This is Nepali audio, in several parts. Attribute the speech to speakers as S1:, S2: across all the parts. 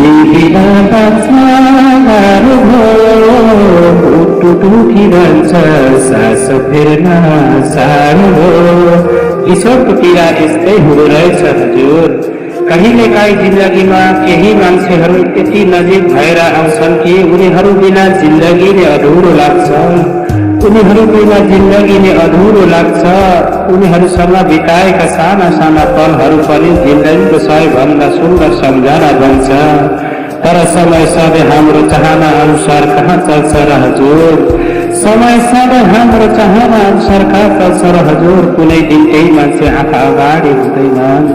S1: बिना बाँच्न टुटु किरन्छ सास फेर्न साह्रो हो। ईश्वरको पीडा यस्तै हुँदो रहेछ हजुर। कहिलेकाहीँ जिन्दगीमा केही मान्छेहरू यति नजिक भएर आउँछन् कि उनीहरू बिना जिन्दगी नै अधुरो लाग्छ। उनीहरू बिना जिन्दगी नै अधुरो लाग्छ। उनीहरूसँग बिताएका साना साना पलहरू पनि जिन्दगीको सबैभन्दा सुन्दर सम्झना बन्छ। तर समय सधैँ हाम्रो चाहना अनुसार कहाँ चल्छ र हजुर। समय सधैँ हाम्रो चाहना अनुसार कहाँ चल्छ र हजुर। कुनै दिन केही मान्छे आँखा अगाडि हुँदैनन्,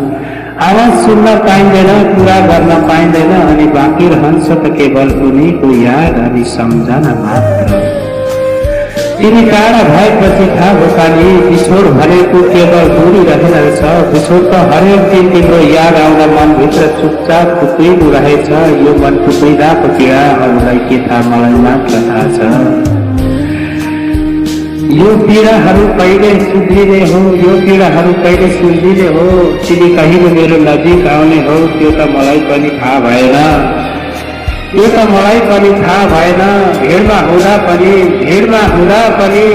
S1: आवाज सुन्न पाइँदैन, कुरा गर्न पाइँदैन अनि बाँकी रहन्छ त केवल उनीको याद अनि सम्झना मात्र। तिमी टाढा भएपछि थाहा भोकाली बिछोड भनेको केवल दूरी रहेनछ। बिछोड त हरेक दिन तिम्रो याद आउँदा मनभित्र चुपचाप टुक्रिनु रहेछ। यो मन टुक्रिँदाको पीडा अरूलाई के थाहा, मलाई मात्र थाहा छ। यो पीडाहरू कहिले सुध्रिने हो, यो पीडाहरू कहिले सुध्रिने हो। तिमी कहिले मेरो नजिक आउने हो त्यो त मलाई पनि थाहा भएन। यो त मलाई पनि थाहा भएन। भिडमा हुँदा पनि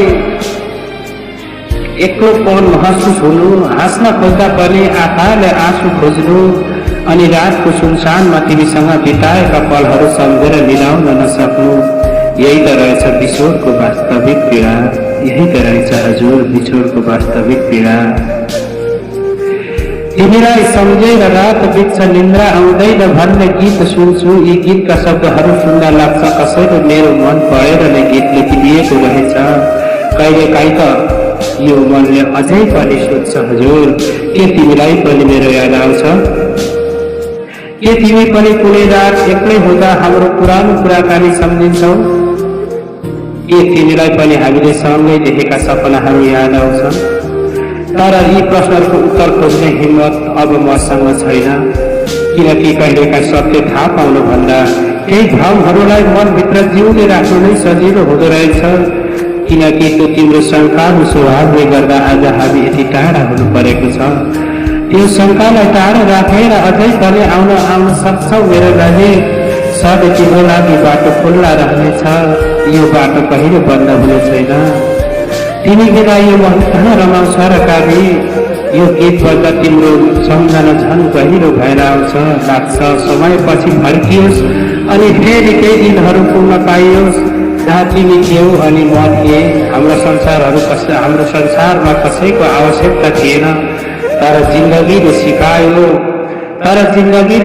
S1: एक्लोपन महसुस हुनु, हाँस्न खोज्दा पनि आँखाले आँसु खोज्नु अनि रातको सुनसानमा तिमीसँग बिताएका पलहरू सम्झेर मिलाउन नसक्नु। यही त रहेछ बिछोडको वास्तविक पीडा। यही त रहेछ हजुर बिछोडको वास्तविक पीडा। तिमीलाई सम्झेर रात बित्छ निन्द्रा आउँदैन भन्ने गीत सुन्छु। यी गीतका शब्दहरू सुन्दा लाग्छ कसैले मेरो मन पढेर नै गीत लेखिदिएको रहेछ। कहिलेकाहीँ त यो मनले अझै पनि सोध्छ हजुर, के तिमीलाई पनि मेरो याद आउँछ? के तिमी पनि कुनै रात एक्लै हुँदा हाम्रो पुरानो कुराकानी सम्झिन्छौ? के तिमीलाई पनि हामीले सँगै देखेका सपनाहरू याद आउँछन्? तर यी प्रश्नहरूको उत्तर खोज्ने हिम्मत अब मसँग छैन। किनकि कहिलेका सत्य थाहा पाउनुभन्दा केही भ्रमहरूलाई मनभित्र जिउले राख्नु नै सजिलो हुँदो रहेछ। किनकि त्यो तिम्रो शङ्कालु स्वभावले गर्दा आज हामी यति टाढा हुनु परेको छ। त्यो शङ्कालाई टाढा राखेर अझै पनि आउन सक्छौ मेरो नजिक। सधैँ तिम्रो लागि बाटो खुल्ला रहनेछ। यो बाटो कहिले बन्द हुने छैन। तिमी बिना यो मन कहाँ रमाउँछ र काबी। यो गीत बज्दा तिम्रो सम्झना झन् गहिरो भएर आउँछ। लाग्छ समयपछि फर्कियोस् अनि फेरि केही दिनहरू पुग्न पाइयोस् जहाँ तिमी थियौ अनि म थिएँ। हाम्रो संसारमा कसैको आवश्यकता थिएन, तर जिन्दगीले सिकायो।